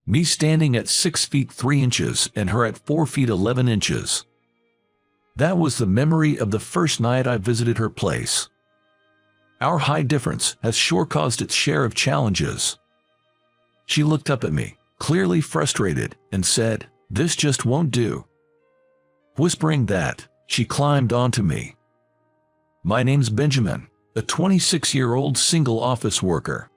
Me standing at 6 feet 3 inches and her at 4 feet 11 inches. That was the memory of the first night I visited her place. Our height difference has sure caused its share of challenges. She looked up at me, clearly frustrated, and said, "This just won't do." Whispering that, she climbed onto me. "My name's Benjamin, a 26-year-old single office worker.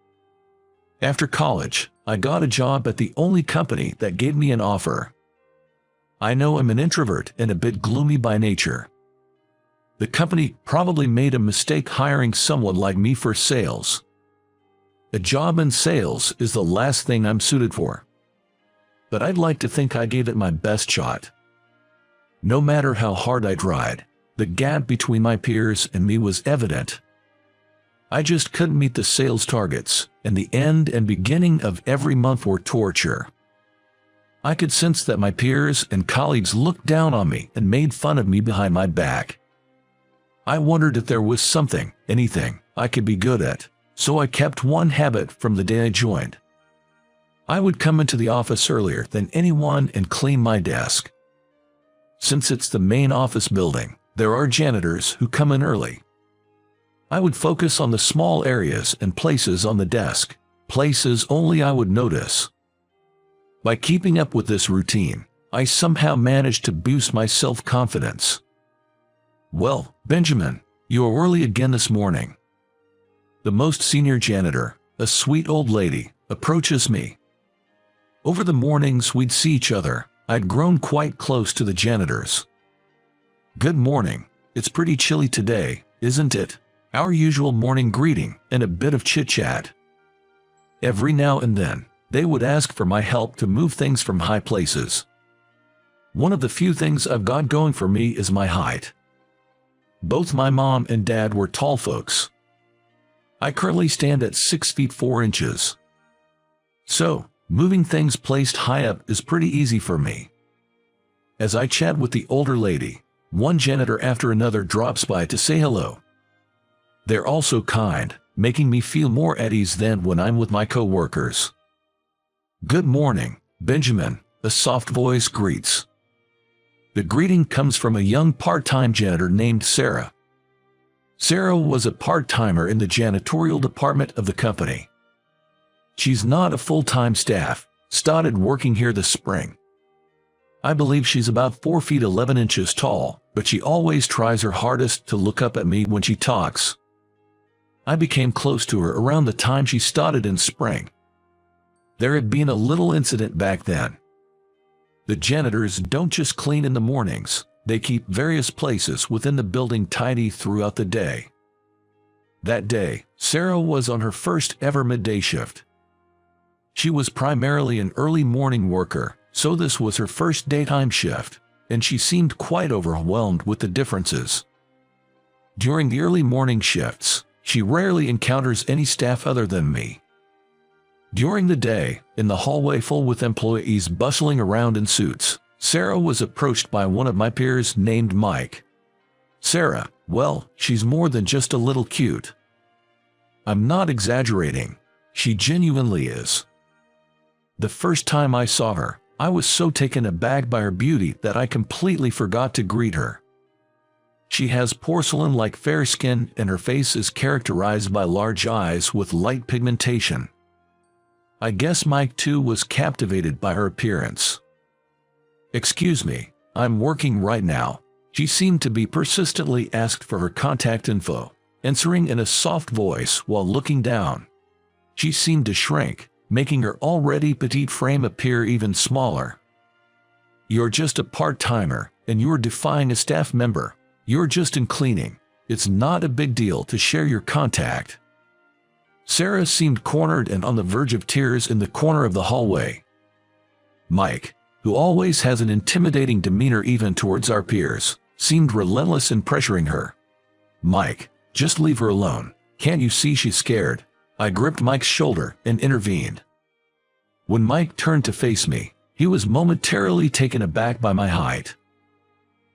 After college, I got a job at the only company that gave me an offer. I know I'm an introvert and a bit gloomy by nature. The company probably made a mistake hiring someone like me for sales. A job in sales is the last thing I'm suited for. But I'd like to think I gave it my best shot. No matter how hard I tried, the gap between my peers and me was evident. I just couldn't meet the sales targets, and the end and beginning of every month were torture. I could sense that my peers and colleagues looked down on me and made fun of me behind my back. I wondered if there was something, anything, I could be good at, so I kept one habit from the day I joined. I would come into the office earlier than anyone and clean my desk. Since it's the main office building, there are janitors who come in early. I would focus on the small areas and places on the desk, places only I would notice. By keeping up with this routine, I somehow managed to boost my self-confidence. "Well, Benjamin, you are early again this morning." The most senior janitor, a sweet old lady, approaches me. Over the mornings we'd see each other, I'd grown quite close to the janitors. "Good morning, it's pretty chilly today, isn't it?" Our usual morning greeting and a bit of chit-chat. Every now and then, they would ask for my help to move things from high places. One of the few things I've got going for me is my height. Both my mom and dad were tall folks. I currently stand at 6 feet 4 inches. So, moving things placed high up is pretty easy for me. As I chat with the older lady, one janitor after another drops by to say hello. They're also kind, making me feel more at ease than when I'm with my co-workers. "Good morning, Benjamin," a soft voice greets. The greeting comes from a young part-time janitor named Sarah. Sarah was a part-timer in the janitorial department of the company. She's not a full-time staff, started working here this spring. I believe she's about 4 feet 11 inches tall, but she always tries her hardest to look up at me when she talks. I became close to her around the time she started in spring. There had been a little incident back then. The janitors don't just clean in the mornings, they keep various places within the building tidy throughout the day. That day, Sarah was on her first ever midday shift. She was primarily an early morning worker, so this was her first daytime shift, and she seemed quite overwhelmed with the differences. During the early morning shifts, she rarely encounters any staff other than me. During the day, in the hallway full with employees bustling around in suits, Sarah was approached by one of my peers named Mike. Sarah, well, she's more than just a little cute. I'm not exaggerating. She genuinely is. The first time I saw her, I was so taken aback by her beauty that I completely forgot to greet her. She has porcelain-like fair skin and her face is characterized by large eyes with light pigmentation. I guess Mike too was captivated by her appearance. "Excuse me, I'm working right now." She seemed to be persistently asked for her contact info, answering in a soft voice while looking down. She seemed to shrink, making her already petite frame appear even smaller. "You're just a part-timer, and you're defying a staff member. You're just in cleaning. It's not a big deal to share your contact." Sarah seemed cornered and on the verge of tears in the corner of the hallway. Mike, who always has an intimidating demeanor even towards our peers, seemed relentless in pressuring her. "Mike, just leave her alone. Can't you see she's scared?" I gripped Mike's shoulder and intervened. When Mike turned to face me, he was momentarily taken aback by my height.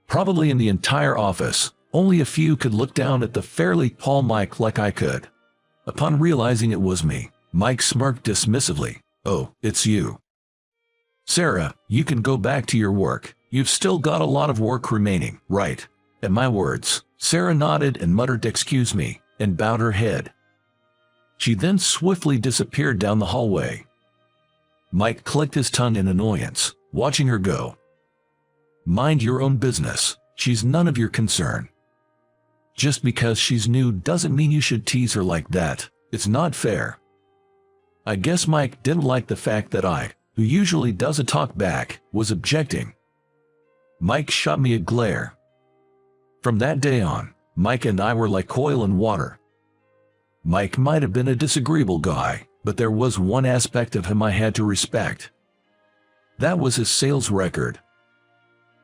Probably in the entire office, only a few could look down at the fairly tall Mike like I could. Upon realizing it was me, Mike smirked dismissively. "Oh, it's you." Sarah, you can go back to your work. You've still got a lot of work remaining, right? At my words, Sarah nodded and muttered "excuse me," and bowed her head. She then swiftly disappeared down the hallway. Mike clicked his tongue in annoyance, watching her go. Mind your own business. She's none of your concern. Just because she's new doesn't mean you should tease her like that. It's not fair. I guess Mike didn't like the fact that I, who usually doesn't talk back, was objecting. Mike shot me a glare. From that day on, Mike and I were like oil and water. Mike might have been a disagreeable guy, but there was one aspect of him I had to respect. That was his sales record.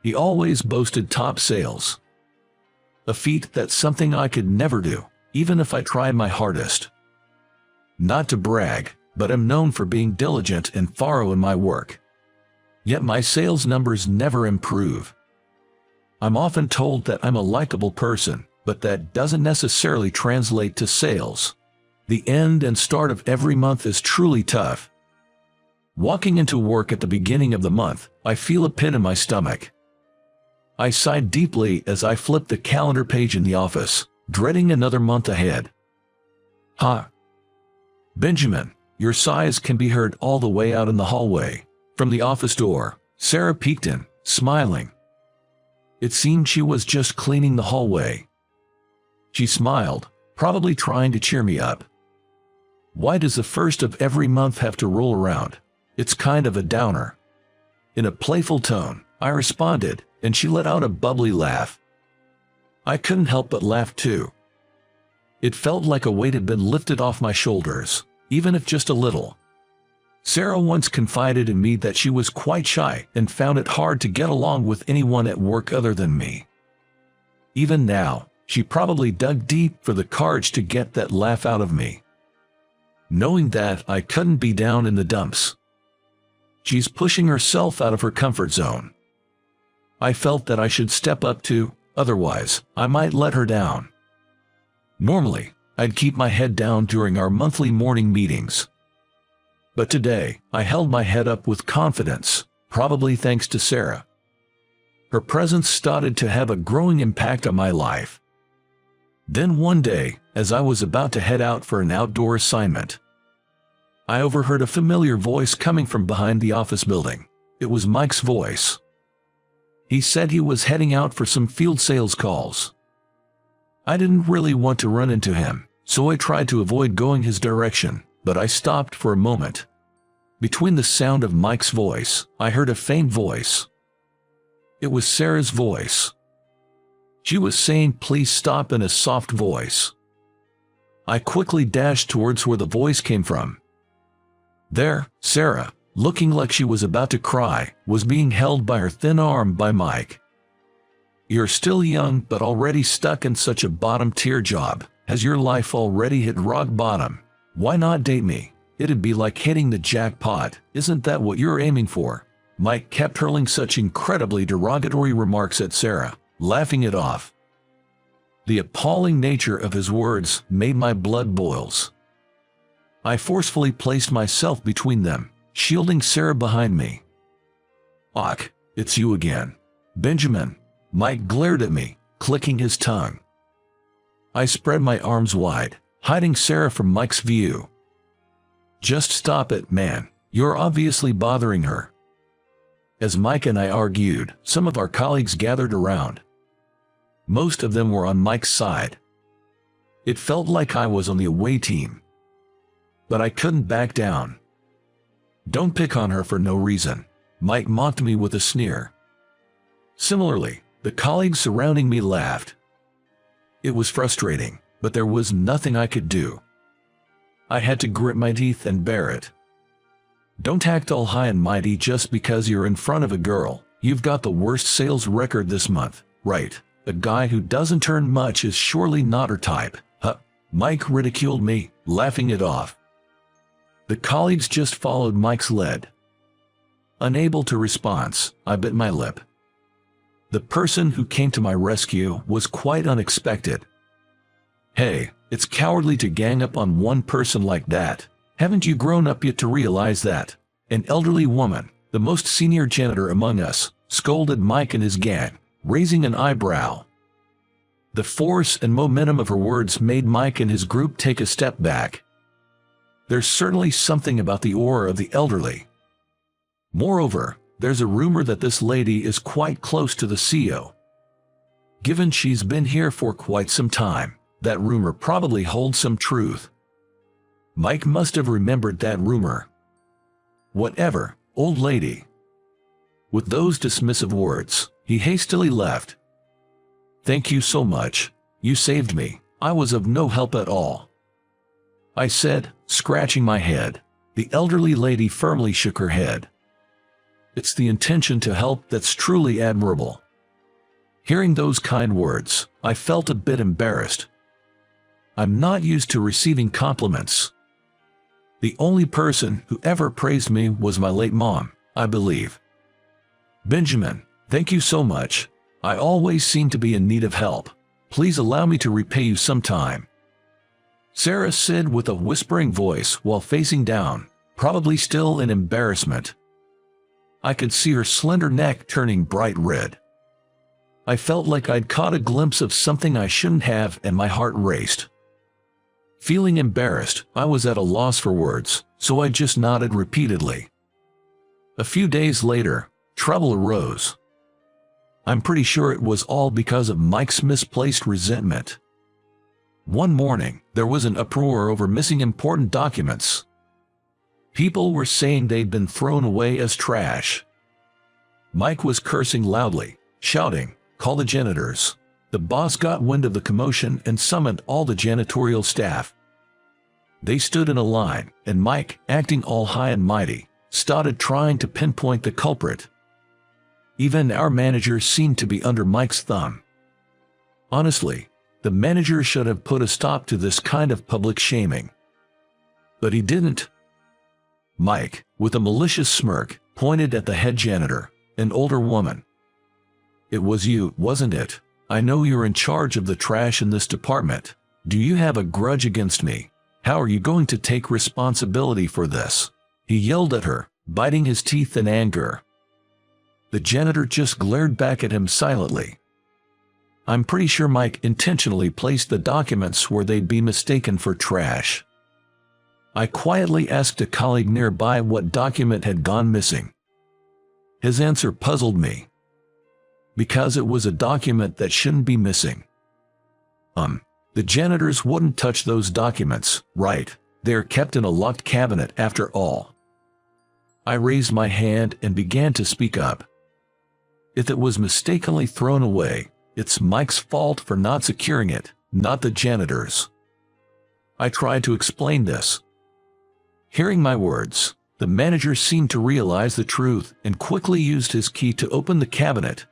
He always boasted top sales. A feat that's something I could never do, even if I tried my hardest. Not to brag, but I'm known for being diligent and thorough in my work. Yet my sales numbers never improve. I'm often told that I'm a likable person, but that doesn't necessarily translate to sales. The end and start of every month is truly tough. Walking into work at the beginning of the month, I feel a pit in my stomach. I sighed deeply as I flipped the calendar page in the office, dreading another month ahead. Benjamin, your sighs can be heard all the way out in the hallway. From the office door, Sarah peeked in, smiling. It seemed she was just cleaning the hallway. She smiled, probably trying to cheer me up. Why does the first of every month have to roll around? It's kind of a downer. In a playful tone, I responded, and she let out a bubbly laugh. I couldn't help but laugh too. It felt like a weight had been lifted off my shoulders, even if just a little. Sarah once confided in me that she was quite shy and found it hard to get along with anyone at work other than me. Even now, she probably dug deep for the courage to get that laugh out of me. Knowing that I couldn't be down in the dumps. She's pushing herself out of her comfort zone. I felt that I should step up too, otherwise, I might let her down. Normally, I'd keep my head down during our monthly morning meetings. But today, I held my head up with confidence, probably thanks to Sarah. Her presence started to have a growing impact on my life. Then one day, as I was about to head out for an outdoor assignment, I overheard a familiar voice coming from behind the office building. It was Mike's voice. He said he was heading out for some field sales calls. I didn't really want to run into him, so I tried to avoid going his direction, but I stopped for a moment. Between the sound of Mike's voice, I heard a faint voice. It was Sarah's voice. She was saying "please stop" in a soft voice. I quickly dashed towards where the voice came from. There, Sarah, looking like she was about to cry, was being held by her thin arm by Mike. "You're still young but already stuck in such a bottom-tier job. Has your life already hit rock bottom? Why not date me? It'd be like hitting the jackpot. Isn't that what you're aiming for?" Mike kept hurling such incredibly derogatory remarks at Sarah, laughing it off. The appalling nature of his words made my blood boils. I forcefully placed myself between them, shielding Sarah behind me. "Och, it's you again, Benjamin." Mike glared at me, clicking his tongue. I spread my arms wide, hiding Sarah from Mike's view. "Just stop it, man. You're obviously bothering her." As Mike and I argued, some of our colleagues gathered around. Most of them were on Mike's side. It felt like I was on the away team. But I couldn't back down. "Don't pick on her for no reason," Mike mocked me with a sneer. Similarly, the colleagues surrounding me laughed. It was frustrating, but there was nothing I could do. I had to grit my teeth and bear it. Don't act all high and mighty just because you're in front of a girl. You've got the worst sales record this month, right? A guy who doesn't earn much is surely not her type. Huh? Mike ridiculed me, laughing it off. The colleagues just followed Mike's lead. Unable to respond, I bit my lip. The person who came to my rescue was quite unexpected. "Hey, it's cowardly to gang up on one person like that. Haven't you grown up yet to realize that?" An elderly woman, The most senior janitor among us scolded Mike and his gang, raising an eyebrow. The force and momentum of her words made Mike and his group take a step back. There's certainly something about the aura of the elderly. Moreover, there's a rumor that this lady is quite close to the CEO. Given she's been here for quite some time, that rumor probably holds some truth. Mike must have remembered that rumor. Whatever, old lady. With those dismissive words, he hastily left. Thank you so much. You saved me. I was of no help at all, I said, scratching my head. The elderly lady firmly shook her head. It's the intention to help that's truly admirable. Hearing those kind words, I felt a bit embarrassed. I'm not used to receiving compliments. The only person who ever praised me was my late mom, I believe. Benjamin, thank you so much. I always seem to be in need of help. Please allow me to repay you sometime. Sarah said with a whispering voice while facing down, probably still in embarrassment. I could see her slender neck turning bright red. I felt like I'd caught a glimpse of something I shouldn't have and my heart raced. Feeling embarrassed, I was at a loss for words, so I just nodded repeatedly. A few days later, trouble arose. I'm pretty sure it was all because of Mike's misplaced resentment. One morning, there was an uproar over missing important documents. People were saying they'd been thrown away as trash. Mike was cursing loudly, shouting, "Call the janitors." The boss got wind of the commotion and summoned all the janitorial staff. They stood in a line, and Mike, acting all high and mighty, started trying to pinpoint the culprit. Even our manager seemed to be under Mike's thumb. Honestly, the manager should have put a stop to this kind of public shaming. But he didn't. Mike, with a malicious smirk, pointed at the head janitor, an older woman. It was you, wasn't it? I know you're in charge of the trash in this department. Do you have a grudge against me? How are you going to take responsibility for this? He yelled at her, biting his teeth in anger. The janitor just glared back at him silently. I'm pretty sure Mike intentionally placed the documents where they'd be mistaken for trash. I quietly asked a colleague nearby what document had gone missing. His answer puzzled me. Because it was a document that shouldn't be missing. The janitors wouldn't touch those documents, right? They're kept in a locked cabinet after all. I raised my hand and began to speak up. If it was mistakenly thrown away, it's Mike's fault for not securing it, not the janitor's. I tried to explain this. Hearing my words, the manager seemed to realize the truth and quickly used his key to open the cabinet.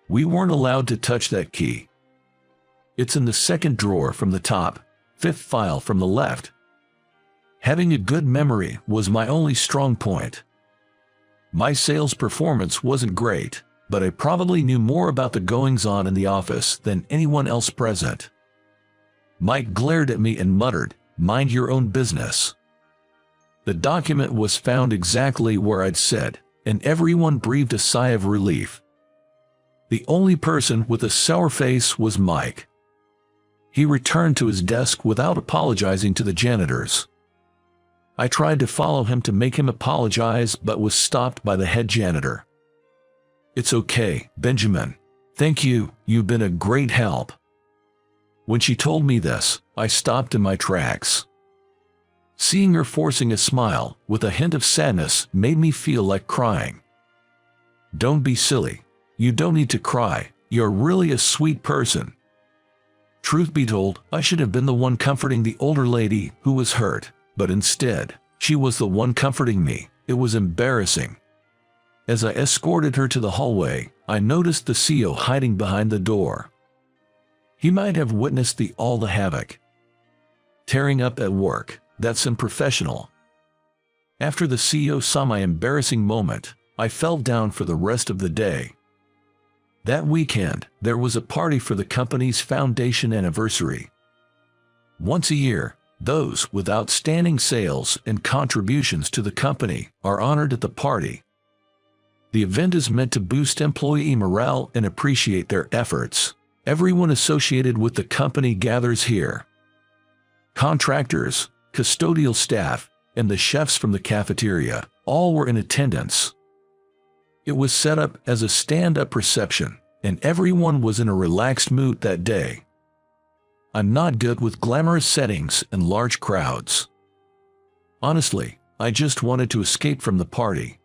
We weren't allowed to touch that key. It's in the second drawer from the top, fifth file from the left. Having a good memory was my only strong point. My sales performance wasn't great, but I probably knew more about the goings-on in the office than anyone else present. Mike glared at me and muttered, "Mind your own business." The document was found exactly where I'd said, and everyone breathed a sigh of relief. The only person with a sour face was Mike. He returned to his desk without apologizing to the janitors. I tried to follow him to make him apologize but was stopped by the head janitor. "It's okay, Benjamin. Thank you, you've been a great help." When she told me this, I stopped in my tracks. Seeing her forcing a smile, with a hint of sadness, made me feel like crying. "Don't be silly. You don't need to cry. You're really a sweet person." Truth be told, I should have been the one comforting the older lady who was hurt, but instead, she was the one comforting me. It was embarrassing. As I escorted her to the hallway, I noticed the CEO hiding behind the door. He might have witnessed all the havoc. Tearing up at work, that's unprofessional. After the CEO saw my embarrassing moment, I fell down for the rest of the day. That weekend, there was a party for the company's foundation anniversary. Once a year, those with outstanding sales and contributions to the company are honored at the party, The event is meant to boost employee morale and appreciate their efforts. Everyone associated with the company gathers here. Contractors, custodial staff, and the chefs from the cafeteria, all were in attendance. It was set up as a stand-up reception, and everyone was in a relaxed mood that day. I'm not good with glamorous settings and large crowds. Honestly, I just wanted to escape from the party.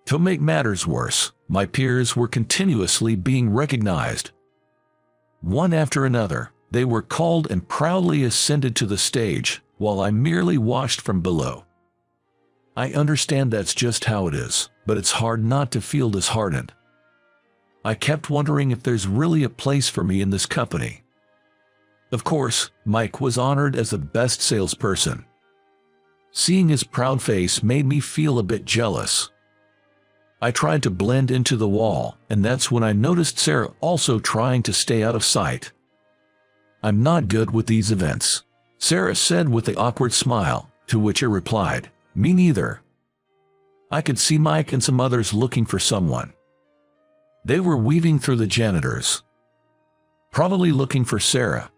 To make matters worse, my peers were continuously being recognized. One after another, they were called and proudly ascended to the stage, while I merely watched from below. I understand that's just how it is, but it's hard not to feel disheartened. I kept wondering if there's really a place for me in this company. Of course, Mike was honored as the best salesperson. Seeing his proud face made me feel a bit jealous. I tried to blend into the wall, and that's when I noticed Sarah also trying to stay out of sight. I'm not good with these events, Sarah said with an awkward smile, to which I replied, me neither. I could see Mike and some others looking for someone. They were weaving through the janitors, probably looking for Sarah.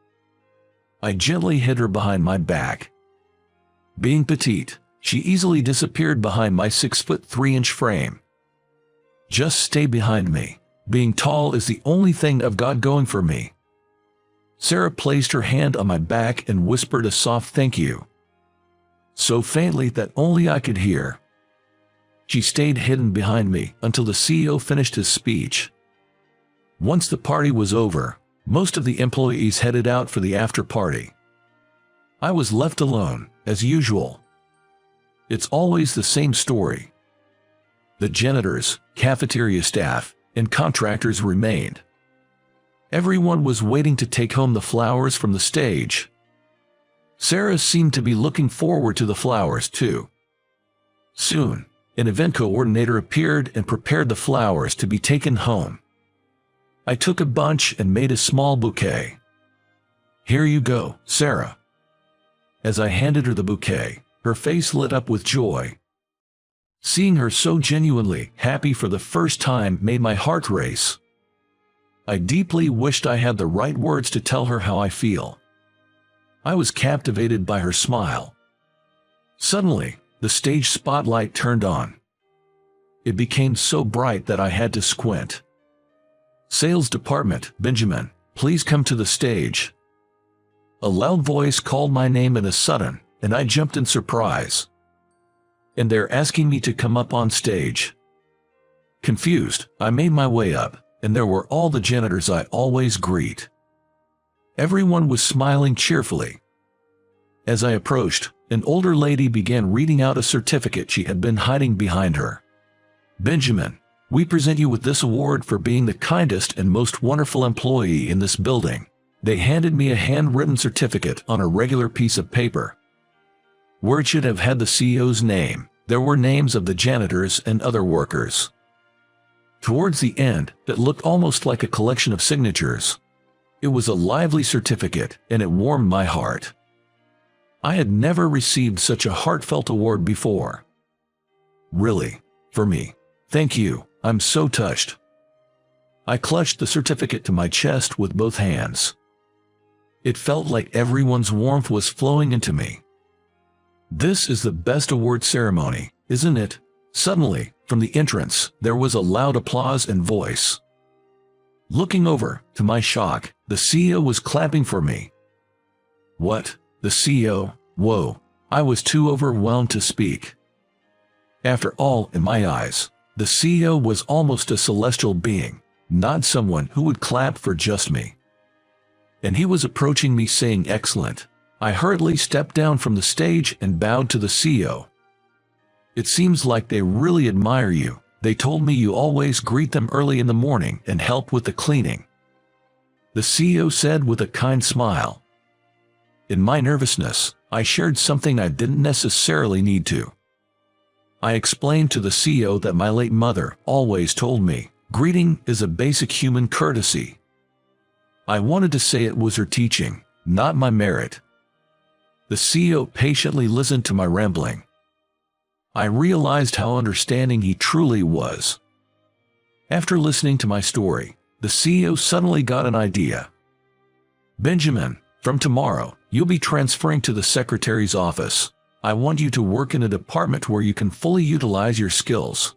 I gently hid her behind my back. Being petite, she easily disappeared behind my 6'3" frame. Just stay behind me. Being tall is the only thing I've got going for me. Sarah placed her hand on my back and whispered a soft thank you, so faintly that only I could hear. She stayed hidden behind me until the CEO finished his speech. Once the party was over, most of the employees headed out for the after party. I was left alone, as usual. It's always the same story. The janitors, cafeteria staff, and contractors remained. Everyone was waiting to take home the flowers from the stage. Sarah seemed to be looking forward to the flowers too. Soon, an event coordinator appeared and prepared the flowers to be taken home. I took a bunch and made a small bouquet. Here you go, Sarah. As I handed her the bouquet, her face lit up with joy. Seeing her so genuinely happy for the first time made my heart race. I deeply wished I had the right words to tell her how I feel. I was captivated by her smile. Suddenly, the stage spotlight turned on. It became so bright that I had to squint. Sales department, Benjamin, please come to the stage. A loud voice called my name in a sudden, and I jumped in surprise. And they're asking me to come up on stage. Confused, I made my way up, and there were all the janitors I always greet. Everyone was smiling cheerfully. As I approached, an older lady began reading out a certificate she had been hiding behind her. Benjamin, we present you with this award for being the kindest and most wonderful employee in this building. They handed me a handwritten certificate on a regular piece of paper. Where it should have had the CEO's name, there were names of the janitors and other workers. Towards the end, it looked almost like a collection of signatures. It was a lively certificate, and it warmed my heart. I had never received such a heartfelt award before. Really, for me. Thank you, I'm so touched. I clutched the certificate to my chest with both hands. It felt like everyone's warmth was flowing into me. This is the best award ceremony, isn't it? Suddenly, from the entrance, there was a loud applause and voice. Looking over, to my shock, the CEO was clapping for me. What? The CEO? Whoa, I was too overwhelmed to speak. After all, in my eyes, the CEO was almost a celestial being, not someone who would clap for just me. And he was approaching me saying excellent. I hurriedly stepped down from the stage and bowed to the CEO. It seems like they really admire you. They told me you always greet them early in the morning and help with the cleaning. The CEO said with a kind smile. In my nervousness, I shared something I didn't necessarily need to. I explained to the CEO that my late mother always told me, greeting is a basic human courtesy. I wanted to say it was her teaching, not my merit. The CEO patiently listened to my rambling. I realized how understanding he truly was. After listening to my story, the CEO suddenly got an idea. "Benjamin, from tomorrow, you'll be transferring to the secretary's office. I want you to work in a department where you can fully utilize your skills."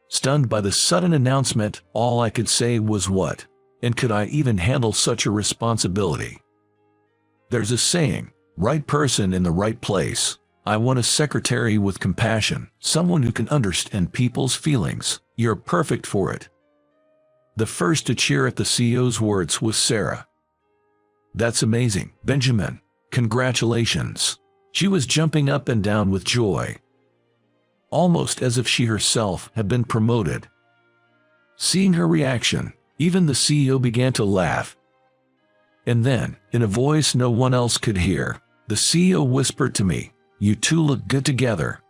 Stunned by the sudden announcement, all I could say was, "What? And could I even handle such a responsibility?" There's a saying, right person in the right place. I want a secretary with compassion, someone who can understand people's feelings. You're perfect for it. The first to cheer at the CEO's words was Sarah. "That's amazing, Benjamin. Congratulations." She was jumping up and down with joy, almost as if she herself had been promoted. Seeing her reaction, even the CEO began to laugh. And then, in a voice no one else could hear, the CEO whispered to me, "You two look good together."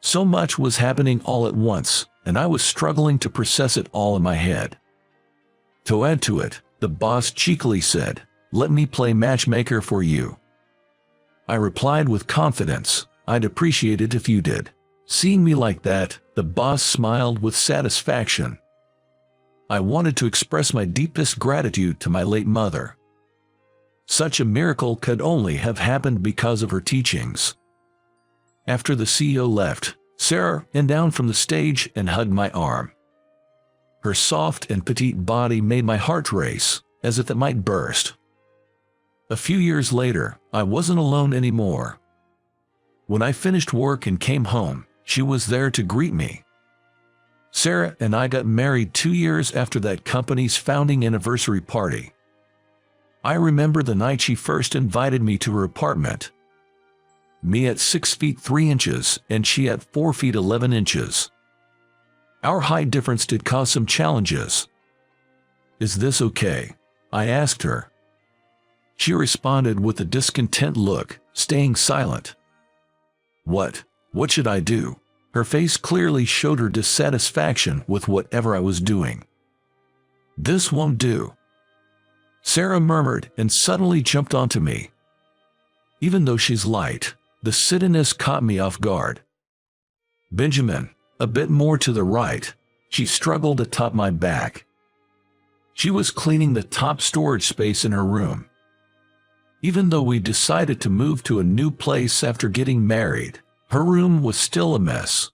So much was happening all at once, and I was struggling to process it all in my head. To add to it, the boss cheekily said, "Let me play matchmaker for you." I replied with confidence, "I'd appreciate it if you did." Seeing me like that, the boss smiled with satisfaction. I wanted to express my deepest gratitude to my late mother. Such a miracle could only have happened because of her teachings. After the CEO left, Sarah ran down from the stage and hugged my arm. Her soft and petite body made my heart race, as if it might burst. A few years later, I wasn't alone anymore. When I finished work and came home, she was there to greet me. Sarah and I got married 2 years after that company's founding anniversary party. I remember the night she first invited me to her apartment. Me at 6 feet 3 inches and she at 4 feet 11 inches. Our height difference did cause some challenges. "Is this okay?" I asked her. She responded with a discontent look, staying silent. What should I do?" Her face clearly showed her dissatisfaction with whatever I was doing. "This won't do," Sarah murmured and suddenly jumped onto me. Even though she's light, the sittiness caught me off guard. "Benjamin, a bit more to the right." She struggled atop my back. She was cleaning the top storage space in her room. Even though we decided to move to a new place after getting married, her room was still a mess.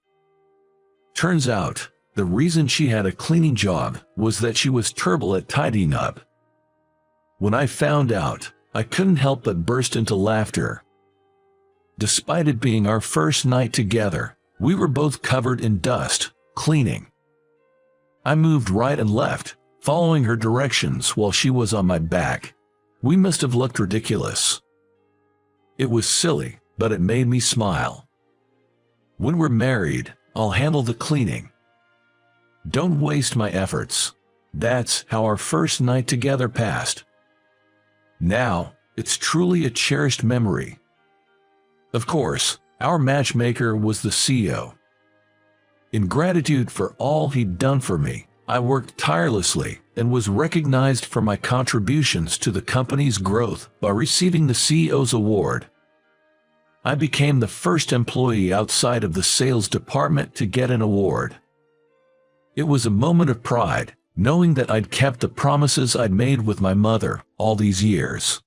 Turns out, the reason she had a cleaning job was that she was terrible at tidying up. When I found out, I couldn't help but burst into laughter. Despite it being our first night together, we were both covered in dust, cleaning. I moved right and left, following her directions while she was on my back. We must have looked ridiculous. It was silly, but it made me smile. When we're married, I'll handle the cleaning. Don't waste my efforts. That's how our first night together passed. Now, it's truly a cherished memory. Of course, our matchmaker was the CEO. In gratitude for all he'd done for me, I worked tirelessly and was recognized for my contributions to the company's growth by receiving the CEO's award. I became the first employee outside of the sales department to get an award. It was a moment of pride, knowing that I'd kept the promises I'd made with my mother all these years.